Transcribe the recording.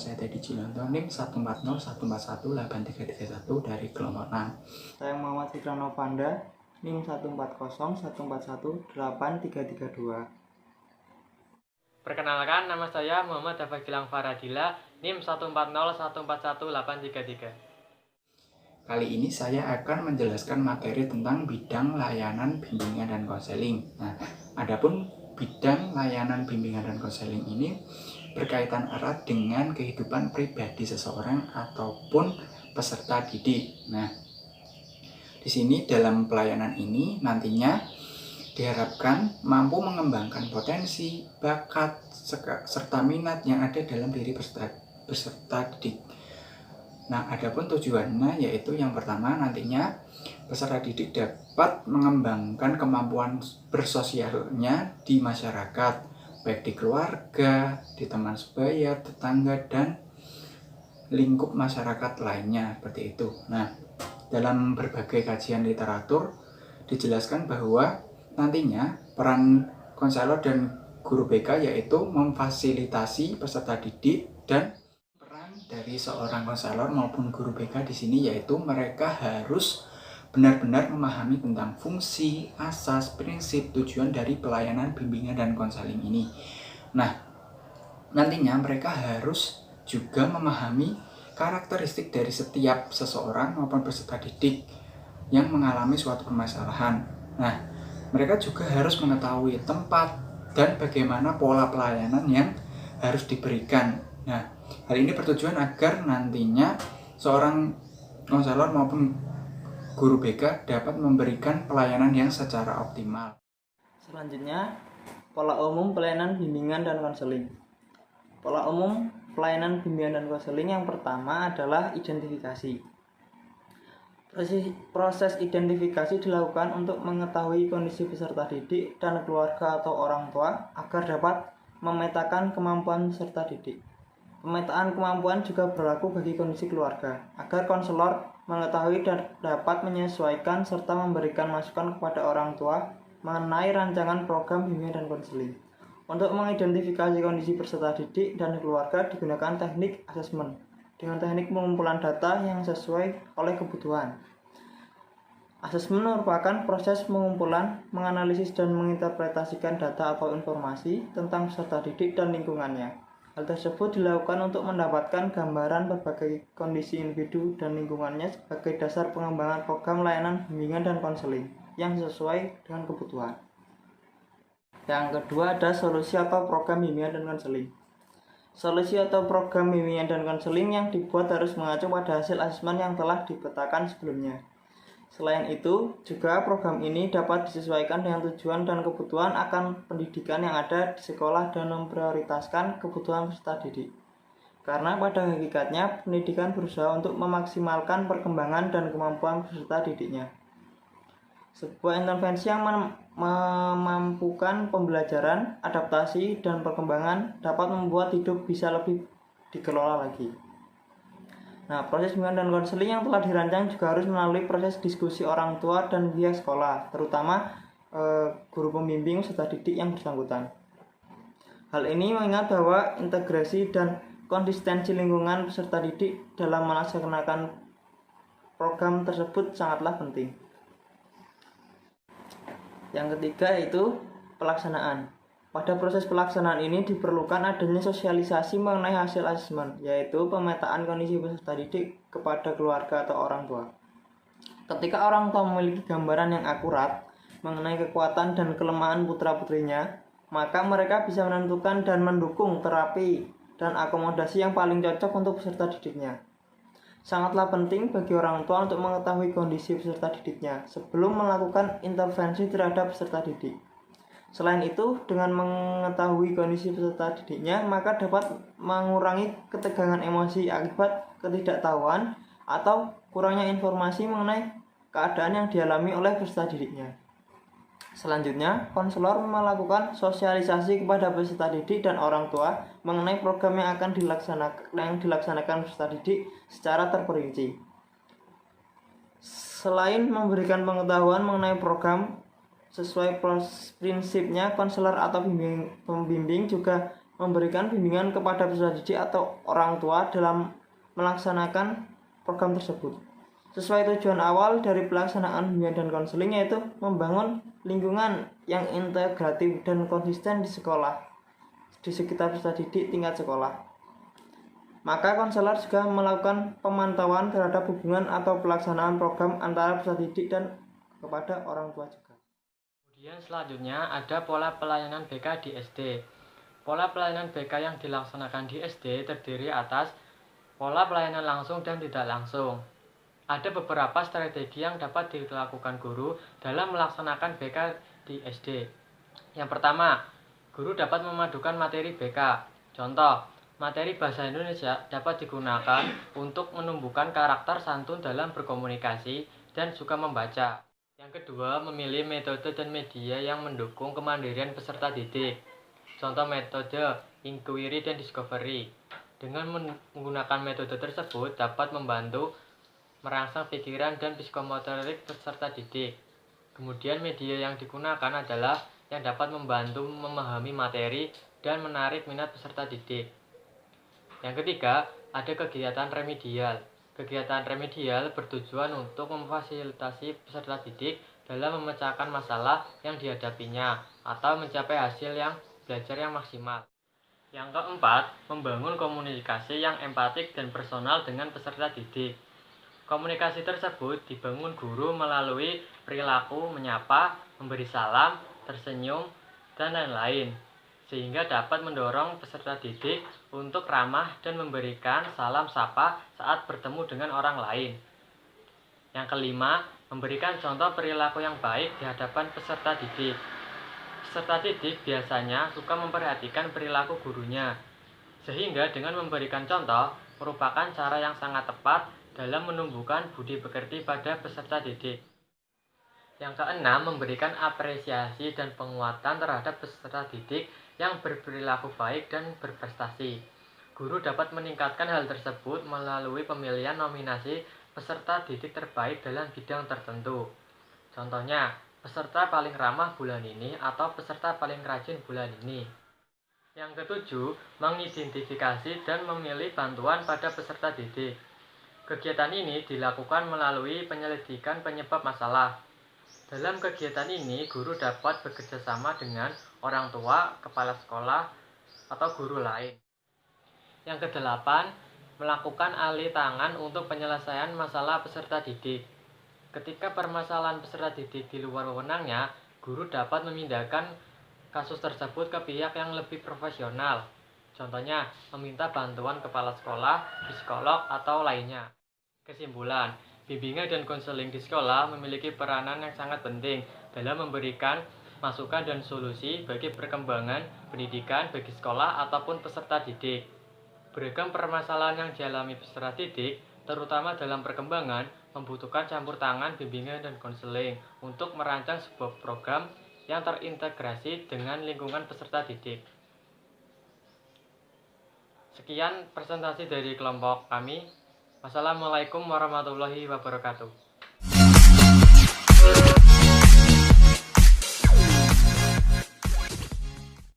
saya Teddy Cilonto, NIM 140141831 dari kelompok 6. Saya Muhammad Fikran Novanda, NIM 14014183332. Perkenalkan, nama saya Muhammad Dafa Gilang Faradila, NIM 140141833. Kali ini saya akan menjelaskan materi tentang bidang layanan bimbingan dan konseling. Nah, adapun bidang layanan bimbingan dan konseling ini berkaitan erat dengan kehidupan pribadi seseorang ataupun peserta didik. Nah, di sini dalam pelayanan ini nantinya diharapkan mampu mengembangkan potensi, bakat, serta minat yang ada dalam diri peserta didik. Nah, adapun tujuannya yaitu yang pertama nantinya peserta didik dapat mengembangkan kemampuan bersosialnya di masyarakat, baik di keluarga, di teman sebaya, tetangga, dan lingkup masyarakat lainnya seperti itu. Nah, dalam berbagai kajian literatur dijelaskan bahwa nantinya peran konselor dan guru BK yaitu memfasilitasi peserta didik, dan dari seorang konselor maupun guru BK di sini yaitu mereka harus benar-benar memahami tentang fungsi, asas, prinsip, tujuan dari pelayanan bimbingan dan konseling ini. Nah, nantinya mereka harus juga memahami karakteristik dari setiap seseorang maupun peserta didik yang mengalami suatu permasalahan. Nah, mereka juga harus mengetahui tempat dan bagaimana pola pelayanan yang harus diberikan. Nah, hal ini bertujuan agar nantinya seorang konselor maupun guru BK dapat memberikan pelayanan yang secara optimal. Selanjutnya, pola umum pelayanan bimbingan dan konseling. Pola umum pelayanan bimbingan dan konseling yang pertama adalah identifikasi. Proses identifikasi dilakukan untuk mengetahui kondisi peserta didik dan keluarga atau orang tua agar dapat memetakan kemampuan peserta didik. Pemetaan kemampuan juga berlaku bagi kondisi keluarga, agar konselor mengetahui dan dapat menyesuaikan serta memberikan masukan kepada orang tua mengenai rancangan program bimbingan dan konseling. Untuk mengidentifikasi kondisi peserta didik dan keluarga digunakan teknik asesmen dengan teknik pengumpulan data yang sesuai oleh kebutuhan. Asesmen merupakan proses pengumpulan, menganalisis dan menginterpretasikan data atau informasi tentang peserta didik dan lingkungannya. Hal tersebut dilakukan untuk mendapatkan gambaran berbagai kondisi individu dan lingkungannya sebagai dasar pengembangan program layanan bimbingan dan konseling yang sesuai dengan kebutuhan. Yang kedua ada solusi atau program bimbingan dan konseling. Solusi atau program bimbingan dan konseling yang dibuat harus mengacu pada hasil asesmen yang telah dipetakan sebelumnya. Selain itu, juga program ini dapat disesuaikan dengan tujuan dan kebutuhan akan pendidikan yang ada di sekolah dan memprioritaskan kebutuhan peserta didik. Karena pada hakikatnya, pendidikan berusaha untuk memaksimalkan perkembangan dan kemampuan peserta didiknya. Sebuah intervensi yang memampukan pembelajaran, adaptasi, dan perkembangan dapat membuat hidup bisa lebih dikelola lagi. Nah, proses bimbingan dan konseling yang telah dirancang juga harus melalui proses diskusi orang tua dan pihak sekolah, terutama guru pembimbing peserta didik yang bersangkutan. Hal ini mengingat bahwa integrasi dan konsistensi lingkungan peserta didik dalam melaksanakan program tersebut sangatlah penting. Yang ketiga yaitu pelaksanaan. Pada proses pelaksanaan ini diperlukan adanya sosialisasi mengenai hasil asesmen, yaitu pemetaan kondisi peserta didik kepada keluarga atau orang tua. Ketika orang tua memiliki gambaran yang akurat mengenai kekuatan dan kelemahan putra-putrinya, maka mereka bisa menentukan dan mendukung terapi dan akomodasi yang paling cocok untuk peserta didiknya. Sangatlah penting bagi orang tua untuk mengetahui kondisi peserta didiknya sebelum melakukan intervensi terhadap peserta didik. Selain itu, dengan mengetahui kondisi peserta didiknya, maka dapat mengurangi ketegangan emosi akibat ketidaktahuan atau kurangnya informasi mengenai keadaan yang dialami oleh peserta didiknya. Selanjutnya, konselor melakukan sosialisasi kepada peserta didik dan orang tua mengenai program yang akan dilaksanakan peserta didik secara terperinci. Selain memberikan pengetahuan mengenai program, sesuai prinsipnya, konselor atau pembimbing juga memberikan bimbingan kepada peserta didik atau orang tua dalam melaksanakan program tersebut. Sesuai tujuan awal dari pelaksanaan bimbingan dan konseling, yaitu membangun lingkungan yang integratif dan konsisten di sekolah, di sekitar peserta didik tingkat sekolah. Maka konselor juga melakukan pemantauan terhadap hubungan atau pelaksanaan program antara peserta didik dan kepada orang tua juga. Kemudian selanjutnya ada pola pelayanan BK di SD. Pola pelayanan BK yang dilaksanakan di SD terdiri atas pola pelayanan langsung dan tidak langsung. Ada beberapa strategi yang dapat dilakukan guru dalam melaksanakan BK di SD. Yang pertama, guru dapat memadukan materi BK. Contoh, materi bahasa Indonesia dapat digunakan untuk menumbuhkan karakter santun dalam berkomunikasi dan suka membaca. Yang kedua, memilih metode dan media yang mendukung kemandirian peserta didik. Contoh metode inquiry dan discovery. Dengan menggunakan metode tersebut dapat membantu merangsang pikiran dan psikomotorik peserta didik. Kemudian media yang digunakan adalah yang dapat membantu memahami materi dan menarik minat peserta didik. Yang ketiga, ada kegiatan remedial. Kegiatan remedial bertujuan untuk memfasilitasi peserta didik dalam memecahkan masalah yang dihadapinya atau mencapai hasil yang belajar yang maksimal. Yang keempat, membangun komunikasi yang empatik dan personal dengan peserta didik. Komunikasi tersebut dibangun guru melalui perilaku menyapa, memberi salam, tersenyum, dan lain-lain, sehingga dapat mendorong peserta didik untuk ramah dan memberikan salam sapa saat bertemu dengan orang lain. Yang kelima, memberikan contoh perilaku yang baik di hadapan peserta didik. Peserta didik biasanya suka memperhatikan perilaku gurunya, sehingga dengan memberikan contoh merupakan cara yang sangat tepat dalam menumbuhkan budi pekerti pada peserta didik. Yang keenam, memberikan apresiasi dan penguatan terhadap peserta didik yang berperilaku baik dan berprestasi. Guru dapat meningkatkan hal tersebut melalui pemilihan nominasi peserta didik terbaik dalam bidang tertentu. Contohnya, peserta paling ramah bulan ini atau peserta paling rajin bulan ini. Yang ketujuh, mengidentifikasi dan memilih bantuan pada peserta didik. Kegiatan ini dilakukan melalui penyelidikan penyebab masalah. Dalam kegiatan ini, guru dapat bekerjasama dengan orang tua, kepala sekolah, atau guru lain. Yang kedelapan, melakukan alih tangan untuk penyelesaian masalah peserta didik. Ketika permasalahan peserta didik di luar wewenangnya, guru dapat memindahkan kasus tersebut ke pihak yang lebih profesional. Contohnya, meminta bantuan kepala sekolah, psikolog, atau lainnya. Kesimpulan, bimbingan dan konseling di sekolah memiliki peranan yang sangat penting dalam memberikan masukan dan solusi bagi perkembangan pendidikan bagi sekolah ataupun peserta didik. Beragam permasalahan yang dialami peserta didik, terutama dalam perkembangan, membutuhkan campur tangan bimbingan dan konseling untuk merancang sebuah program yang terintegrasi dengan lingkungan peserta didik. Sekian presentasi dari kelompok kami. Wassalamualaikum warahmatullahi wabarakatuh.